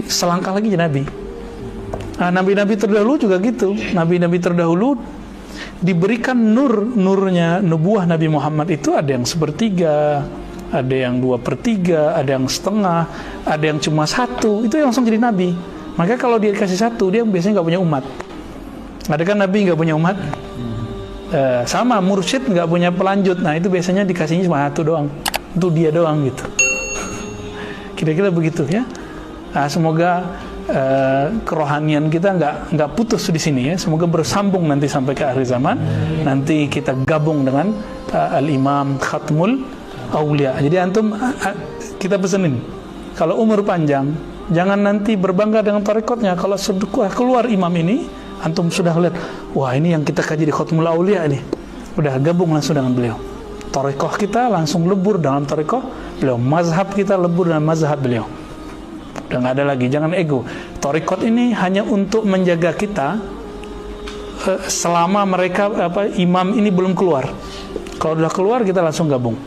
Selangkah lagi jadi nabi. Nah, nabi-nabi terdahulu juga gitu. Nabi-nabi terdahulu diberikan nurnya nubuah Nabi Muhammad itu ada yang sepertiga, ada yang 2/3, ada yang setengah, ada yang cuma 1. Itu yang langsung jadi nabi. Maka kalau dia dikasih 1, dia biasanya nggak punya umat. Ada kan nabi nggak punya umat? Sama mursyid nggak punya pelanjut. Nah itu biasanya dikasihnya cuma 1 doang. Itu dia doang gitu. Kira-kira begitu ya. Nah, semoga kerohanian kita nggak putus di sini ya. Semoga bersambung nanti sampai ke akhir zaman. Nanti kita gabung dengan Al-Imam Khatmul Aulia. Jadi antum kita pesenin kalau umur panjang jangan nanti berbangga dengan tarekatnya. Kalau keluar imam ini antum sudah lihat, wah ini yang kita kaji di Khatmul Aulia ini. Udah gabung langsung dengan beliau. Tarekat kita langsung lebur dalam tarekat beliau. Mazhab kita lebur dalam mazhab beliau. Udah nggak ada lagi, jangan ego. Tarekat ini hanya untuk menjaga kita selama mereka imam ini belum keluar. Kalau udah keluar kita langsung gabung.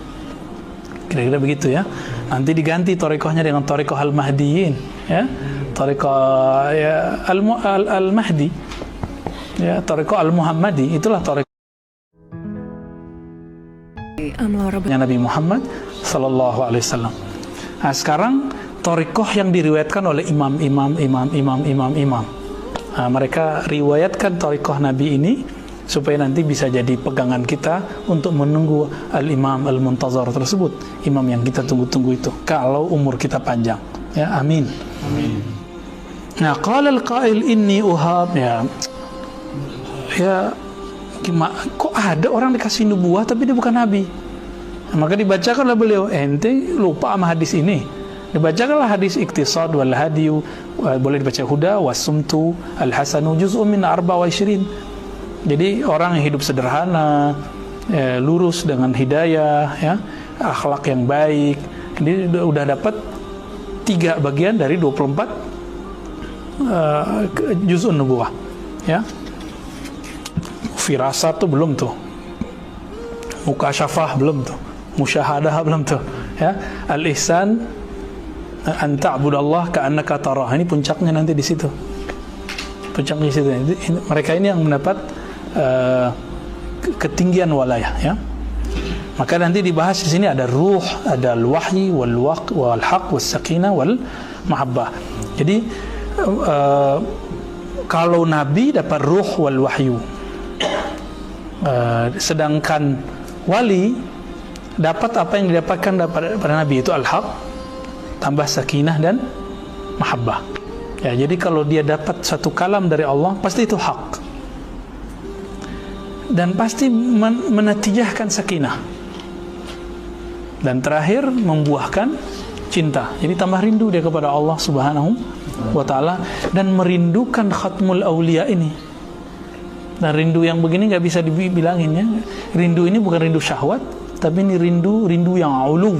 Kira-kira begitu ya. Nanti diganti tarekahnya dengan tarekah al-Mahdiyin ya. Tarekah ya, al-Mahdi ya, tarekah al-Muhammadi. Itulah tarekah Nabi Muhammad sallallahu alaihi wasallam. Nah, sekarang tarekoh yang diriwayatkan oleh imam. Nah, mereka riwayatkan tarekoh Nabi ini supaya nanti bisa jadi pegangan kita untuk menunggu al-imam al-muntazar tersebut, imam yang kita tunggu-tunggu itu kalau umur kita panjang ya. Amin. Amin. Nah, qala al-qail inni uhab ya gimana kok ada orang dikasih nubuah tapi dia bukan nabi. Nah, maka dibacakanlah beliau, ente lupa sama hadis ini. Dibacakanlah hadis iktisad wal hadiyu, boleh dibaca huda wasumtu al-hasanu juz'un min 24. Jadi orang yang hidup sederhana, lurus dengan hidayah ya, akhlak yang baik, ini udah dapat 3 bagian dari 24 juz'un nubuwah ya. Firasat tuh belum tuh, mukasyafah belum tuh, musyahadah belum tuh ya. Al-ihsan an ta'budallah ka'annaka tarah. Ini puncaknya nanti di situ. Puncaknya di situ. Mereka ini yang mendapat ketinggian walayah ya. Maka nanti dibahas di sini ada ruh, ada al-wahyi wal haq was sakinah wal mahabbah. Jadi kalau nabi dapat ruh wal wahyu, sedangkan wali dapat apa yang didapatkan pada nabi, itu al-haq tambah sakinah dan mahabbah ya. Jadi kalau dia dapat satu kalam dari Allah pasti itu hak dan pasti menatijahkan sakinah dan terakhir membuahkan cinta. Jadi tambah rindu dia kepada Allah Subhanahu wa ta'ala dan merindukan Khatmul Aulia ini. Nah, rindu yang begini nggak bisa dibilangin ya. Rindu ini bukan rindu syahwat, tapi ini rindu yang ulu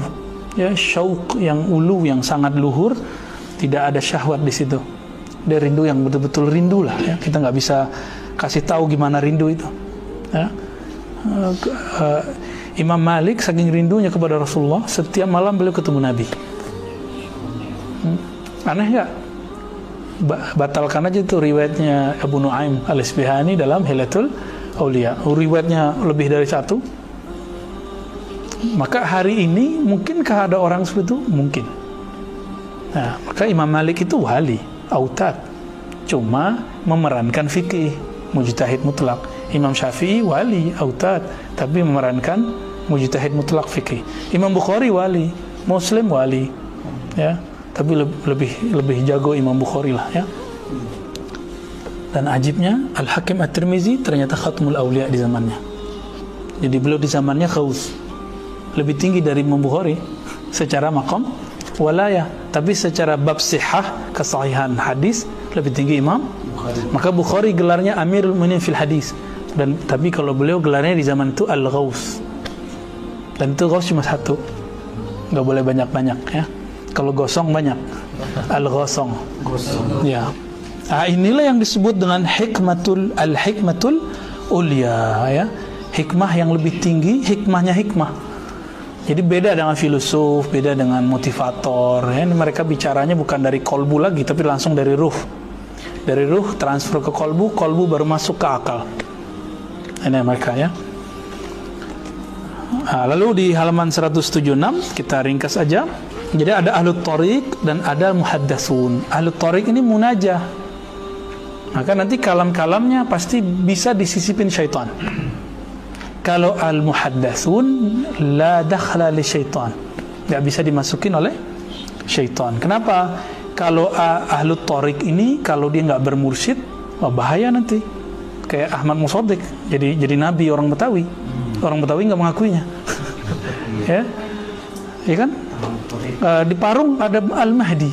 ya, syauq yang ulu, yang sangat luhur, tidak ada syahwat di situ. Dia rindu yang betul-betul rindu lah ya. Kita nggak bisa kasih tahu gimana rindu itu ya. Imam Malik saking rindunya kepada Rasulullah, setiap malam beliau ketemu Nabi. Aneh nggak? Batalkan aja itu riwayatnya Abu Nuaim al-Isbihani dalam Hilatul Aulia. Riwayatnya lebih dari 1. Maka hari ini mungkinkah ada orang seperti itu? Mungkin. Nah, maka Imam Malik itu wali, autad, cuma memerankan fikih, mujtahid mutlak. Imam Syafi'i wali, autad, tapi memerankan mujtahid mutlak fikih. Imam Bukhari wali, Muslim wali, ya, tapi lebih jago Imam Bukhari lah ya. Dan ajibnya Al-Hakim At-Tirmizi ternyata Khatmul Aulia di zamannya. Jadi beliau di zamannya khaus, lebih tinggi dari Imam Bukhari secara maqam walayah, tapi secara bab sihah, kesahihan hadis lebih tinggi Imam Bukhari. Maka Bukhari gelarnya Amirul Mu'minin fil hadis, dan tapi kalau beliau gelarnya di zaman itu Al-Ghaus, dan itu Ghaus cuma 1, nggak boleh banyak-banyak ya. Kalau gosong banyak, Al-Ghasong ya. Nah, inilah yang disebut dengan hikmatul ulia ya, hikmah yang lebih tinggi, hikmahnya hikmah. Jadi beda dengan filosof, beda dengan motivator. Ya. Ini mereka bicaranya bukan dari kolbu lagi, tapi langsung dari ruh. Dari ruh transfer ke kolbu, kolbu baru masuk ke akal. Ini mereka ya. Nah, lalu di halaman 176 kita ringkas aja. Jadi ada ahlut thariq dan ada muhaddatsun. Ahlut thariq ini munajah. Maka nanti kalam-kalamnya pasti bisa disisipin syaitan. Kalau al-muhaddatsun la dakhla li syaitan, nggak bisa dimasukin oleh syaitan. Kenapa? Kalau ahlut thariq ini kalau dia nggak bermursyid, wah bahaya nanti. Kayak Ahmad Musaddiq, jadi nabi orang Betawi. Orang Betawi nggak mengakuinya. Ya, ya kan? Di Parung ada Al-Mahdi.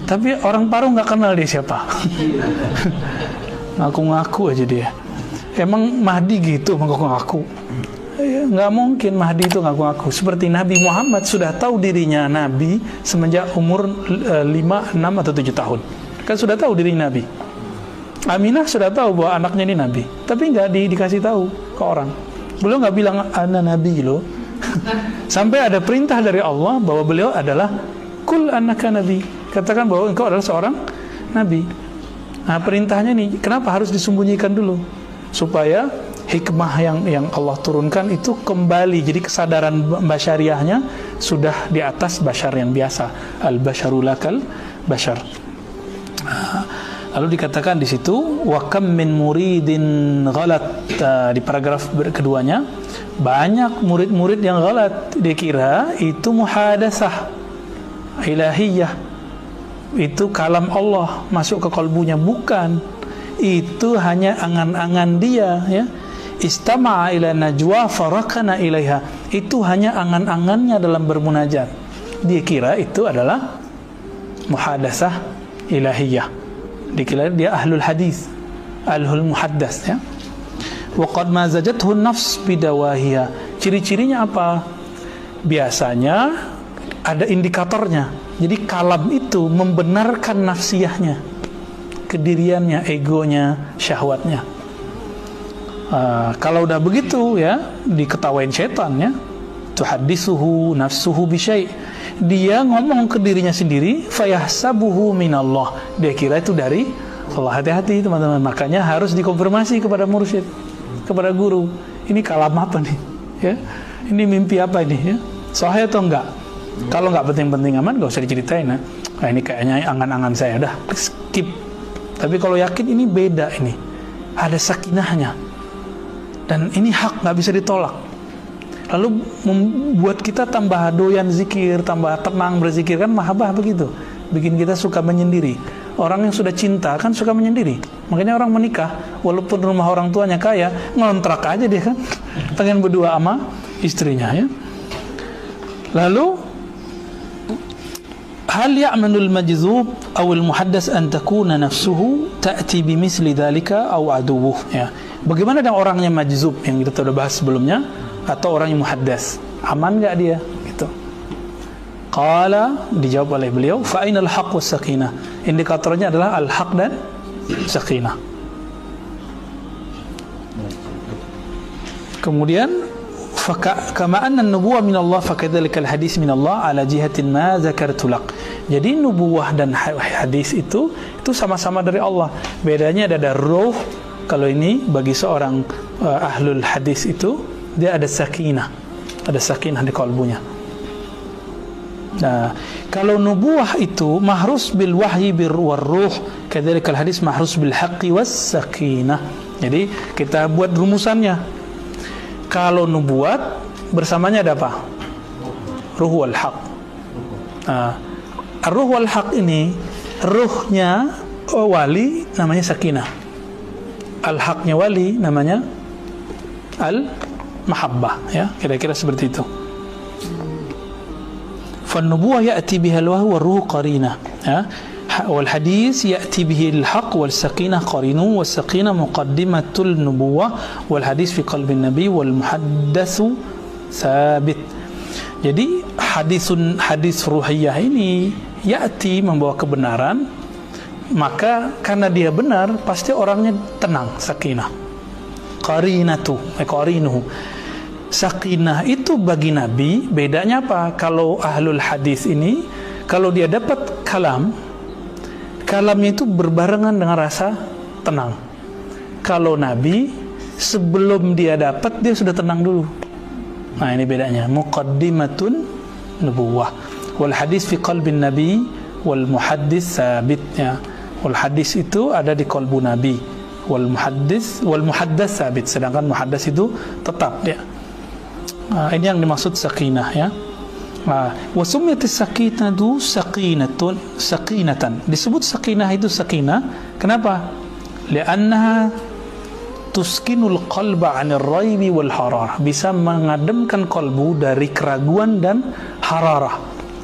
Tapi orang Parung nggak kenal dia siapa. Ngaku-ngaku aja dia. Emang Mahdi gitu mengaku-ngaku? Ya, nggak mungkin Mahdi itu ngaku-ngaku. Seperti Nabi Muhammad sudah tahu dirinya Nabi semenjak umur 5, 6 atau 7 tahun. Kan sudah tahu dirinya Nabi. Aminah sudah tahu bahwa anaknya ini Nabi. Tapi nggak dikasih tahu ke orang. Beliau nggak bilang ana Nabi loh. Sampai ada perintah dari Allah bahwa beliau adalah kul annaka Nabi. Katakan bahwa engkau adalah seorang Nabi. Nah perintahnya nih, kenapa harus disembunyikan dulu? Supaya hikmah yang Allah turunkan itu kembali. Jadi kesadaran basyariahnya sudah di atas basyar yang biasa. Al-basyarulakal basyar. Lalu dikatakan di situ wa kam min muridin ghalat, di paragraf keduanya, banyak murid-murid yang ghalat, dikira itu muhadatsah ilahiyah, itu kalam Allah masuk ke kalbunya. Bukan, itu hanya angan-angan dia ya. Istama'a ila najwa farakana ilaiha, itu hanya angan-angannya dalam bermunajat. Dia kira itu adalah muhadatsah ilahiyah, dikira dia ahlul hadis, ahlul muhaddats ya. Wa qad mazajathu nafs bidawahiya. Ciri-cirinya apa? Biasanya ada indikatornya. Jadi kalam itu membenarkan nafsiyahnya, kediriannya, egonya, syahwatnya. Kalau udah begitu ya, diketawain setan ya. Tuhaddisuhu nafsuhu bisyai'. Dia ngomong ke dirinya sendiri, fayahsabuhu minallah. Dia kira itu dari Allah. Hati-hati teman-teman. Makanya harus dikonfirmasi kepada mursyid, kepada guru. Ini kalam apa nih? Ya. Ini mimpi apa ini ya? Sahih atau enggak? Kalau enggak penting-penting aman, enggak usah diceritain ya. Nah, ini kayaknya angan-angan saya, udah skip. Tapi kalau yakin ini beda, ini ada sakinahnya dan ini hak, nggak bisa ditolak. Lalu membuat kita tambah doyan zikir, tambah tenang berzikir, kan mahabbah begitu, bikin kita suka menyendiri. Orang yang sudah cinta kan suka menyendiri. Makanya orang menikah walaupun rumah orang tuanya kaya, ngontrak aja dia kan, pengen berdua sama istrinya ya. Lalu hal ya'manul majzub awil muhaddas an takuna nafsuhu ta'ti bimisli dhalika aw aduwuh ya. Bagaimana dengan orangnya majzub yang kita sudah bahas sebelumnya, atau orang yang muhaddas, aman enggak dia gitu? Qala, dijawab oleh beliau, fa ainal haqq was sakinah. Indikatornya adalah al-haq dan sakinah. Kemudian kama anna an-nubuwah min Allah fakadzalika al-hadis min Allah ala jihatin ma zakartu lak. Jadi nubuwah dan hadis itu sama-sama dari Allah. Bedanya ada ruh. Kalau ini bagi seorang ahlul hadis itu dia ada sakinah. Ada sakinah di kalbunya. Nah, kalau nubuwah itu mahrus bil wahyi war ruh, kadzalika al-hadis mahrus bil haqqi was sakinah. Jadi kita buat rumusannya. Kalau nubuat bersamanya ada apa? Ruh wal haq. Ruh wal haq ini, ruhnya wali namanya sakinah, al-haqnya wali namanya al-mahabbah ya, kira-kira seperti itu. Fan-nubuwah ya'ti biha al-wahyu war-ruh qarinah ya. Wal hadis ya'ti bihi al-haq wal sakinah qarinu, was sakinah muqaddimatul nubuwah wal hadis fi qalbi nabi wal muhaddatsu sabit. Jadi hadis ruhiyah ini ya'ti membawa kebenaran, maka karena dia benar pasti orangnya tenang, sakinah. Qarinuhu. sakinah itu bagi Nabi bedanya apa? Kalau ahlul hadis ini, kalau dia dapat kalamnya itu berbarengan dengan rasa tenang. Kalau Nabi, sebelum dia dapat, dia sudah tenang dulu. Nah, ini bedanya. Muqaddimatun nubuwah. Wal hadis fi qalbin Nabi, wal muhaddis sabit. Ya. Wal hadis itu ada di qalbu Nabi. Wal muhaddas sabit. Sedangkan muhaddas itu tetap. Ya. Nah, ini yang dimaksud sakinah. Ya. Wa summiyatis sakinatu sakinatan. Disebut sakinah itu sakinah. Kenapa? Li'annaha tuskinul qalba 'anil raibi wal hararah. Bisa mengademkan kalbu dari keraguan dan hararah.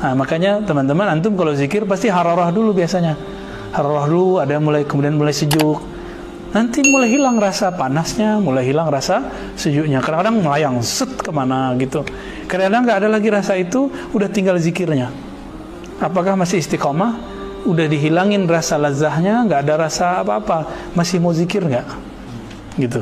Nah, makanya teman-teman antum kalau zikir pasti hararah dulu biasanya. Hararah dulu, ada kemudian mulai sejuk. Nanti mulai hilang rasa panasnya, mulai hilang rasa sejuknya. Kadang-kadang melayang set kemana gitu. Kadang-kadang nggak ada lagi rasa itu, udah tinggal zikirnya. Apakah masih istiqomah? Udah dihilangin rasa lazahnya, nggak ada rasa apa-apa. Masih mau zikir nggak? Gitu.